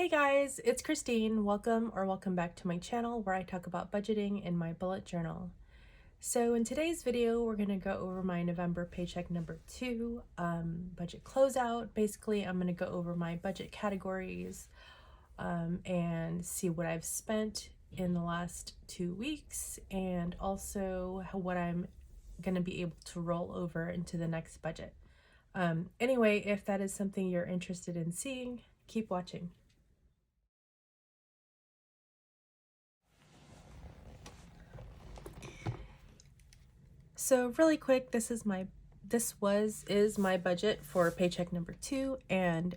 Hey guys, it's Kristine. Welcome back to my channel where I talk about budgeting in my bullet journal. So in today's video, we're going to go over my November paycheck number 2 budget closeout. Basically, I'm going to go over my budget categories and see what I've spent in the last 2 weeks and also what I'm going to be able to roll over into the next budget. Anyway, if that is something you're interested in seeing, keep watching. So really quick, this is my budget for paycheck number 2, and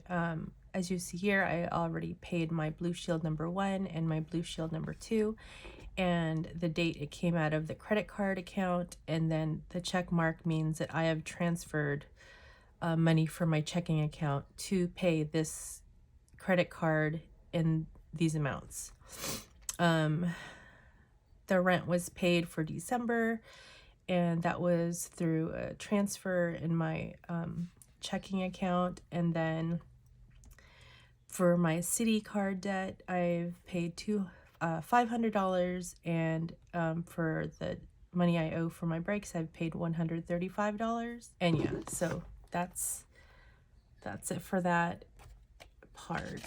as you see here, I already paid my Blue Shield number 1 and my Blue Shield number 2, and the date it came out of the credit card account, and then the check mark means that I have transferred money from my checking account to pay this credit card in these amounts. The rent was paid for December, and that was through a transfer in my checking account. And then for my city card debt, I've paid $500, and for the money I owe for my breaks, I've paid $135. And yeah, so that's it for that part.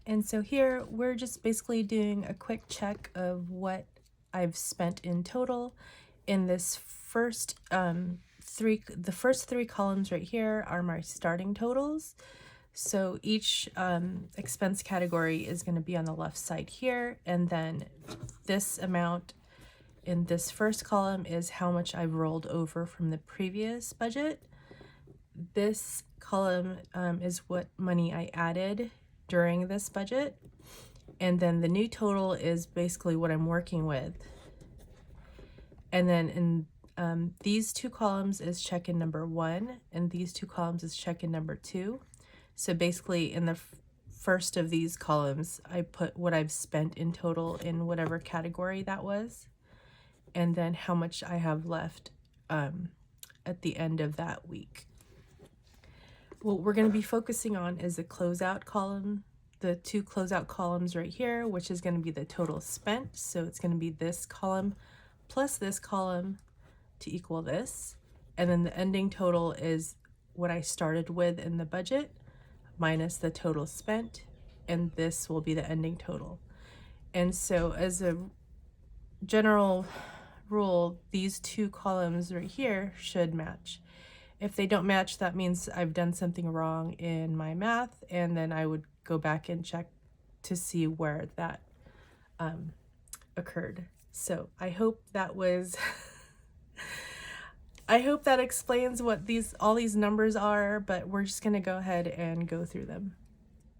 And so here we're just basically doing a quick check of what I've spent in total in this first the first three columns right here are my starting totals. So each expense category is going to be on the left side here, and then this amount in this first column is how much I've rolled over from the previous budget. This column is what money I added during this budget, and then the new total is basically what I'm working with. And then in these two columns is check-in number 1, and these two columns is check-in number 2. So basically in the first of these columns, I put what I've spent in total in whatever category that was, and then how much I have left at the end of that week. What we're going to be focusing on is the closeout column, the two closeout columns right here, which is going to be the total spent. So it's going to be this column plus this column to equal this. And then the ending total is what I started with in the budget minus the total spent, and this will be the ending total. And so as a general rule, these two columns right here should match. If they don't match, that means I've done something wrong in my math, and then I would go back and check to see where that occurred. So I hope that was I hope that explains what all these numbers are, but we're just gonna go ahead and go through them.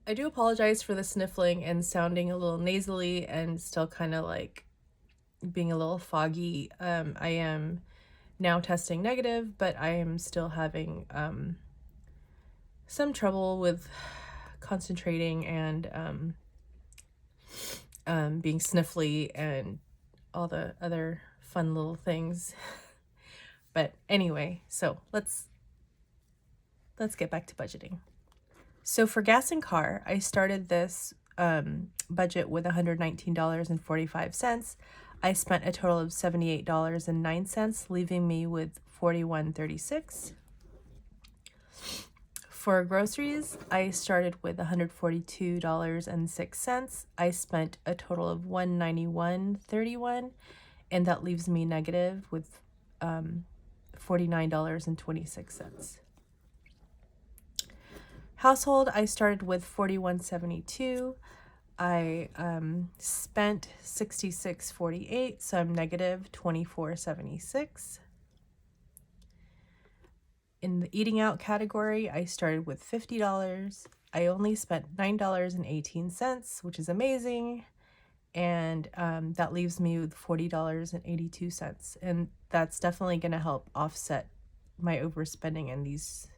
I do apologize for the sniffling and sounding a little nasally and still kind of like being a little foggy. I am now testing negative, but I am still having some trouble with concentrating and being sniffly and all the other fun little things. But anyway, so let's get back to budgeting. So for gas and car, I started this budget with $119.45. I spent a total of $78.09, leaving me with $41.36. For groceries, I started with $142.06. I spent a total of $191.31, and that leaves me negative with $49.26. Household, I started with $41.72. I spent $66.48, so I'm negative $24.76. In the eating out category, I started with $50. I only spent $9.18, which is amazing, and that leaves me with $40.82, and that's definitely going to help offset my overspending in these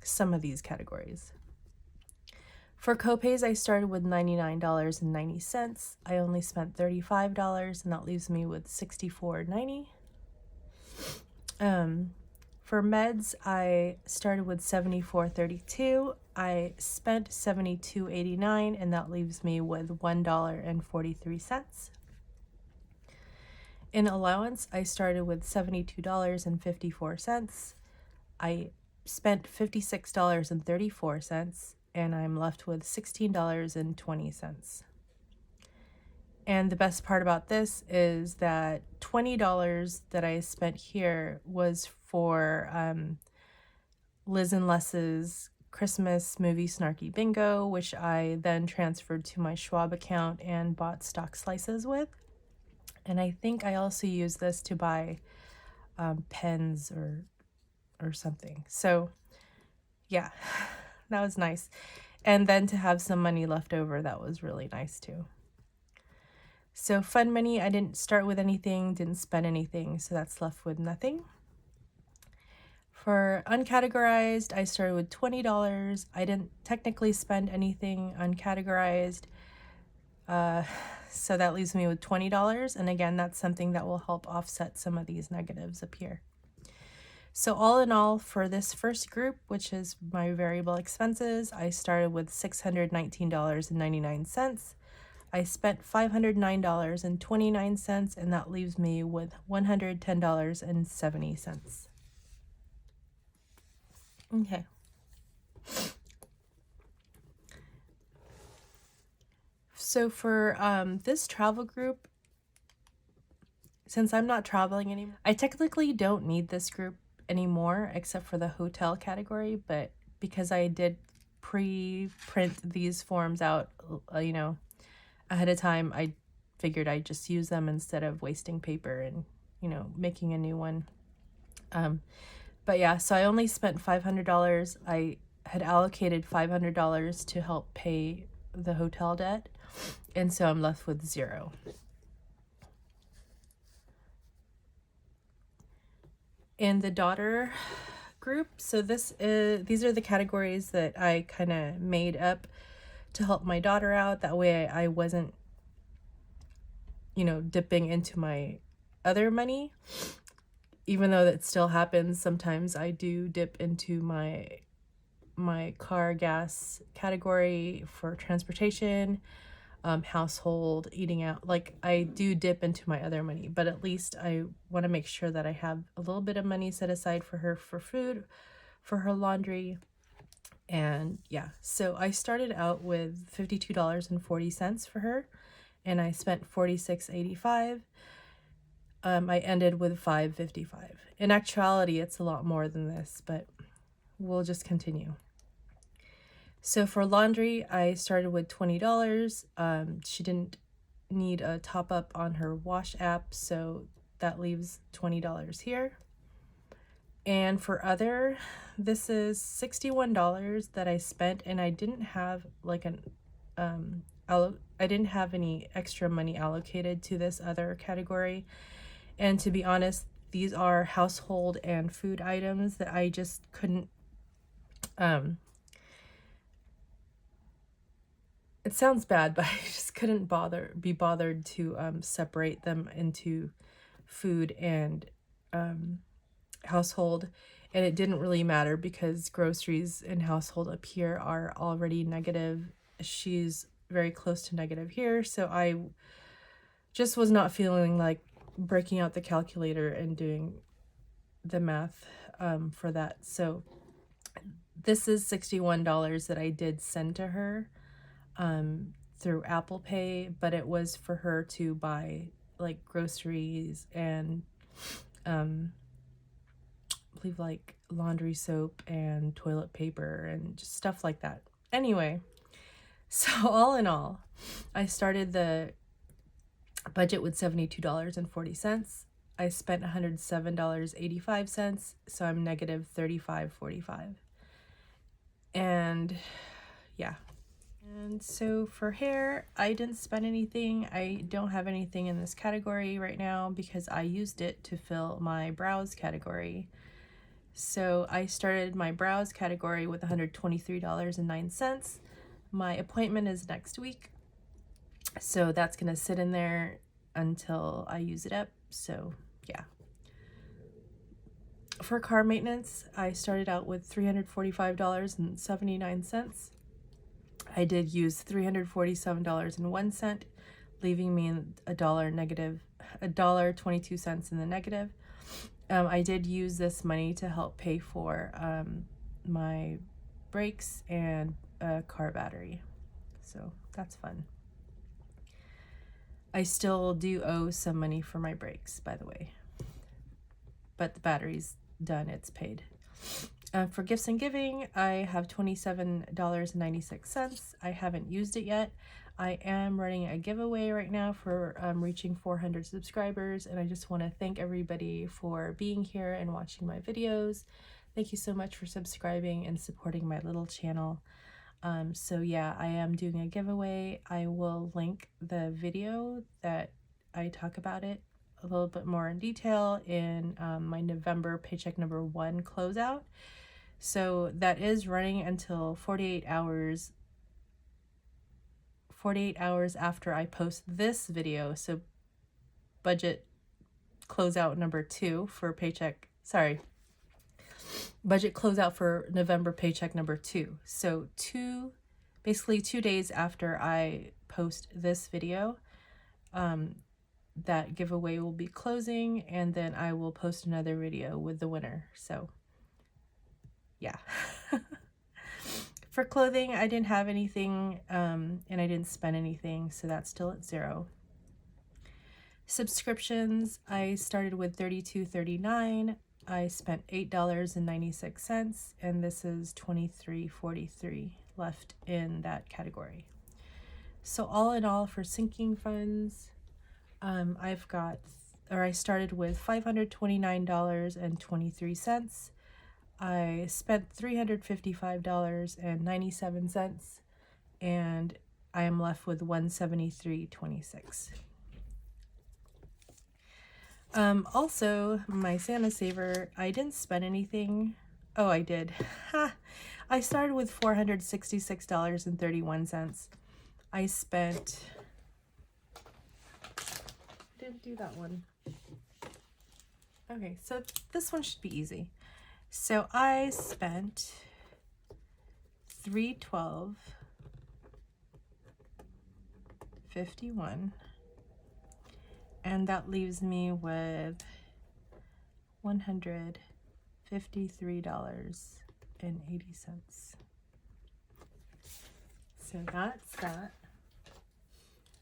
some of these categories. For copays, I started with $99.90. I only spent $35, and that leaves me with $64.90. For meds, I started with $74.32. I spent $72.89, and that leaves me with $1.43. In allowance, I started with $72.54. I spent $56.34, and I'm left with $16.20. And the best part about this is that $20 that I spent here was for Liz and Les's Christmas movie Snarky Bingo, which I then transferred to my Schwab account and bought stock slices with. And I think I also used this to buy pens or something. So yeah, that was nice. And then to have some money left over, that was really nice too. So fun money, I didn't start with anything, didn't spend anything, so that's left with nothing. For uncategorized, I started with $20. I didn't technically spend anything uncategorized, so that leaves me with $20. And again, that's something that will help offset some of these negatives up here. So all in all, for this first group, which is my variable expenses, I started with $619.99. I spent $509.29, and that leaves me with $110.70. Okay. So for this travel group, since I'm not traveling anymore, I technically don't need this group anymore except for the hotel category, but because I did pre-print these forms out, ahead of time, I figured I'd just use them instead of wasting paper and, making a new one. But yeah, so I only spent $500. I had allocated $500 to help pay the hotel debt, and so I'm left with $0. In the daughter group, so these are the categories that I kind of made up to help my daughter out. That way I wasn't, dipping into my other money. Even though that still happens, sometimes I do dip into my car gas category for transportation, household, eating out. Like, I do dip into my other money, but at least I want to make sure that I have a little bit of money set aside for her for food, for her laundry. And yeah, so I started out with $52.40 for her, and I spent $46.85. I ended with $5.55. In actuality, it's a lot more than this, but we'll just continue. So for laundry, I started with $20. She didn't need a top up on her wash app, so that leaves $20 here. And for other, this is $61 that I spent, and I didn't have I didn't have any extra money allocated to this other category. And to be honest, these are household and food items that I just couldn't, it sounds bad, but I just couldn't be bothered to separate them into food and household. And it didn't really matter because groceries and household up here are already negative. She's very close to negative here, so I just was not feeling like breaking out the calculator and doing the math for that. So this is $61 that I did send to her through Apple Pay, but it was for her to buy like groceries and I believe like laundry soap and toilet paper and just stuff like that. Anyway, so all in all, I started the budget with $72.40. I spent $107.85, so I'm negative $35.45. And yeah. And so for hair, I didn't spend anything. I don't have anything in this category right now because I used it to fill my brows category. So I started my brows category with $123.09. My appointment is next week, so that's going to sit in there until I use it up. So yeah. For car maintenance, I started out with $345.79. I did use $347.01, leaving me $1.22 in the negative. I did use this money to help pay for my brakes and a car battery, so that's fun. I still do owe some money for my brakes, by the way, but the battery's done, it's paid. For gifts and giving, I have $27.96. I haven't used it yet. I am running a giveaway right now for reaching 400 subscribers, and I just want to thank everybody for being here and watching my videos. Thank you so much for subscribing and supporting my little channel. So yeah, I am doing a giveaway. I will link the video that I talk about it a little bit more in detail in my November paycheck number 1 closeout. So that is running until 48 hours after I post this video. So budget closeout number 2 for paycheck, budget closeout for November paycheck number 2. So basically 2 days after I post this video, that giveaway will be closing, and then I will post another video with the winner. So yeah. For clothing, I didn't have anything, and I didn't spend anything, so that's still at 0. Subscriptions, I started with $32.39. I spent $8.96, and this is $23.43 left in that category. So all in all, for sinking funds, I started with $529.23. I spent $355.97, and I am left with $173.26. Also, my Santa Saver, I didn't spend anything. Oh, I did. I started with $466.31. I didn't do that one. Okay, so this one should be easy. So I spent $312.51, and that leaves me with $153.80. So that's that.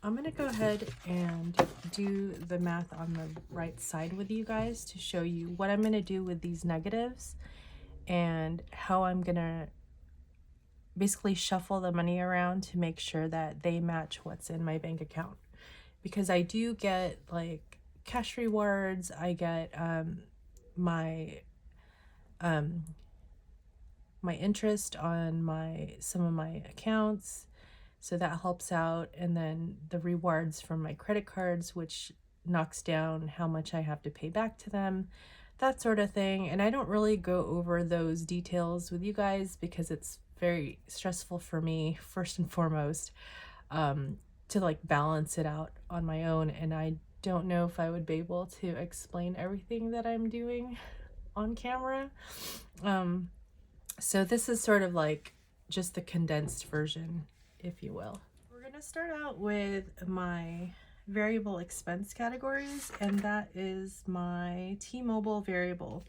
I'm going to go ahead and do the math on the right side with you guys to show you what I'm going to do with these negatives and how I'm going to basically shuffle the money around to make sure that they match what's in my bank account. Because I do get like cash rewards, I get my interest on some of my accounts, so that helps out, and then the rewards from my credit cards, which knocks down how much I have to pay back to them, that sort of thing. And I don't really go over those details with you guys because it's very stressful for me, first and foremost, to like balance it out on my own, and I don't know if I would be able to explain everything that I'm doing on camera. So this is sort of like just the condensed version, if you will. We're going to start out with my variable expense categories, and that is my T-Mobile variable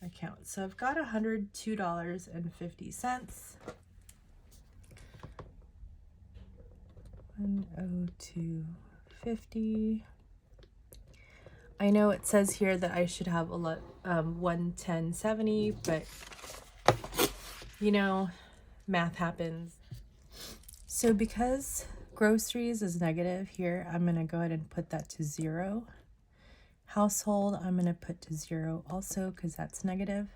account. So I've got $102.50. 102.50. I know it says here that I should have 110.70, but you know, math happens. So because groceries is negative here, I'm going to go ahead and put that to 0. Household, I'm going to put to 0 also because that's negative.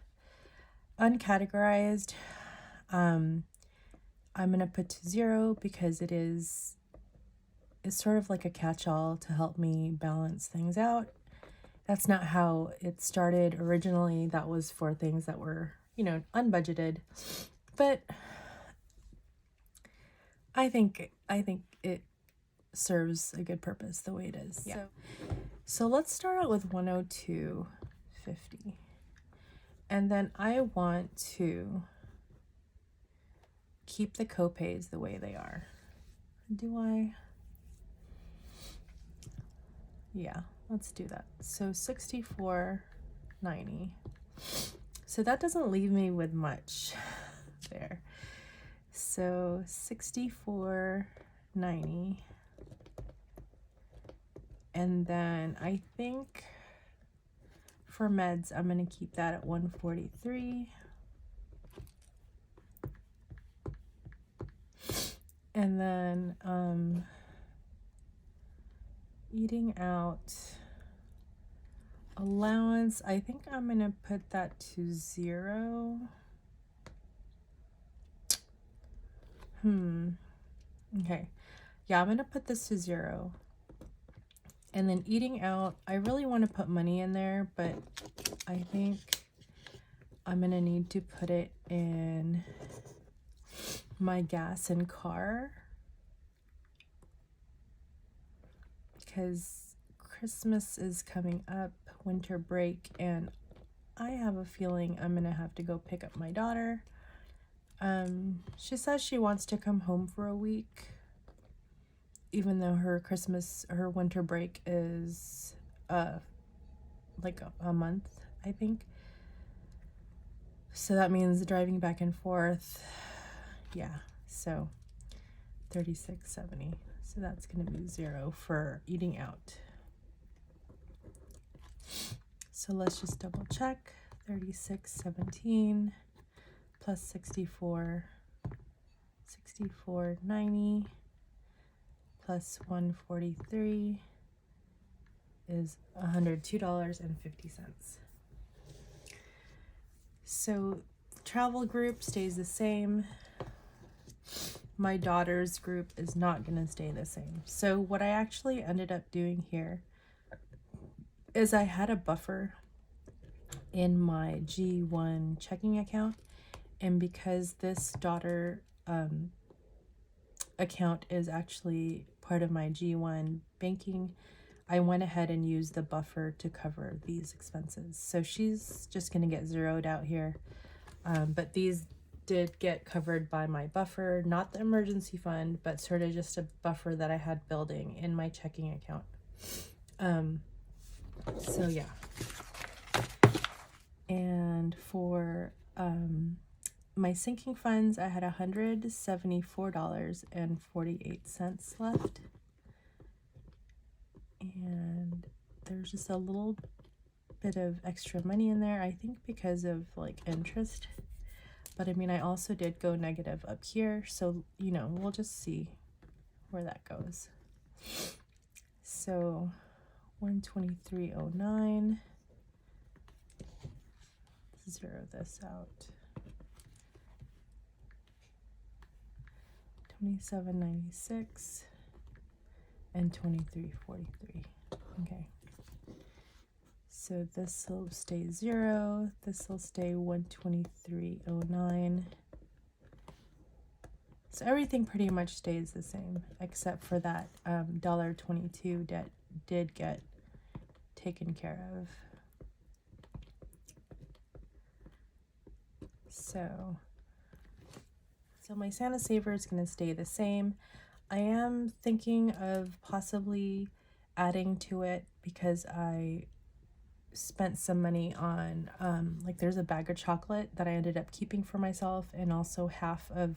Uncategorized, I'm going to put to 0 because it's sort of like a catch-all to help me balance things out. That's not how it started originally. That was for things that were, unbudgeted. But I think it serves a good purpose the way it is. Yeah. So let's start out with 102.50. And then I want to keep the copays the way they are. Do I? Yeah, let's do that. So $64.90. So that doesn't leave me with much there. So $64.90. And then I think for meds, I'm going to keep that at $143. And then eating out allowance, I think I'm going to put that to 0. Okay. Yeah, I'm going to put this to 0. And then eating out, I really want to put money in there, but I think I'm going to need to put it in my gas and car, because Christmas is coming up, winter break, and I have a feeling I'm going to have to go pick up my daughter. She says she wants to come home for a week, even though her winter break is like a month, I think. So that means driving back and forth. Yeah, so $36.70. So that's going to be 0 for eating out. So let's just double check. $36.17 plus 64.90 plus 143 is $102.50. So travel group stays the same. My daughter's group is not going to stay the same. So what I actually ended up doing here is I had a buffer in my G1 checking account, and because this daughter account is actually part of my G1 banking, I went ahead and used the buffer to cover these expenses. So she's just going to get zeroed out here, but these did get covered by my buffer, not the emergency fund, but sort of just a buffer that I had building in my checking account. So yeah. And for my sinking funds, I had $174.48 left. And there's just a little bit of extra money in there, I think because of like interest. But I mean, I also did go negative up here, so you know, we'll just see where that goes. So 123.09. Zero this out. 27.96 and 23.43. Okay. So this will stay 0. This will stay 123.09. So everything pretty much stays the same, except for that $1.22 debt did get taken care of. So my Santa Saver is going to stay the same. I am thinking of possibly adding to it because I spent some money on like there's a bag of chocolate that I ended up keeping for myself, and also half of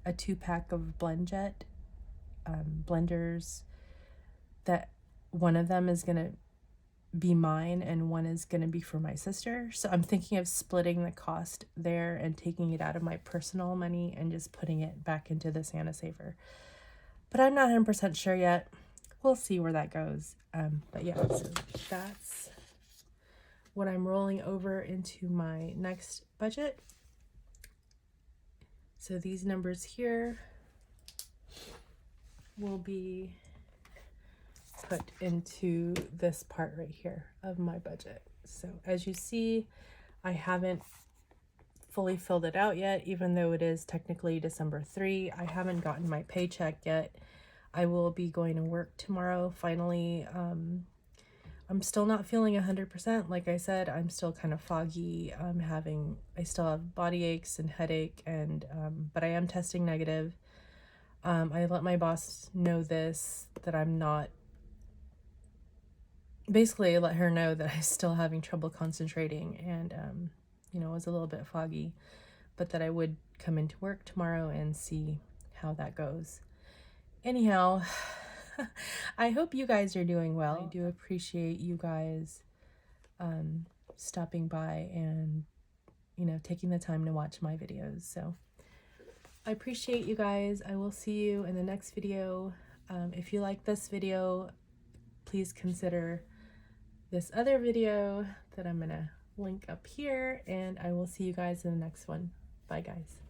a 2-pack of blenders, that one of them is going to be mine and one is going to be for my sister. So I'm thinking of splitting the cost there and taking it out of my personal money and just putting it back into the Santa Saver. But I'm not 100% sure yet. We'll see where that goes. But yeah, so that's what I'm rolling over into my next budget. So these numbers here will be put into this part right here of my budget. So as you see, I haven't fully filled it out yet, even though it is technically December 3. I haven't gotten my paycheck yet. I will be going to work tomorrow. Finally, I'm still not feeling 100%. Like I said, I'm still kind of foggy. I still have body aches and headache, and but I am testing negative. I let my boss know this, that I'm not, basically let her know that I'm still having trouble concentrating, and you know, was a little bit foggy, but that I would come into work tomorrow and see how that goes. Anyhow, I hope you guys are doing well. I do appreciate you guys stopping by and, you know, taking the time to watch my videos. So I appreciate you guys. I will see you in the next video. If you like this video, please consider this other video that I'm gonna link up here, and I will see you guys in the next one. Bye guys.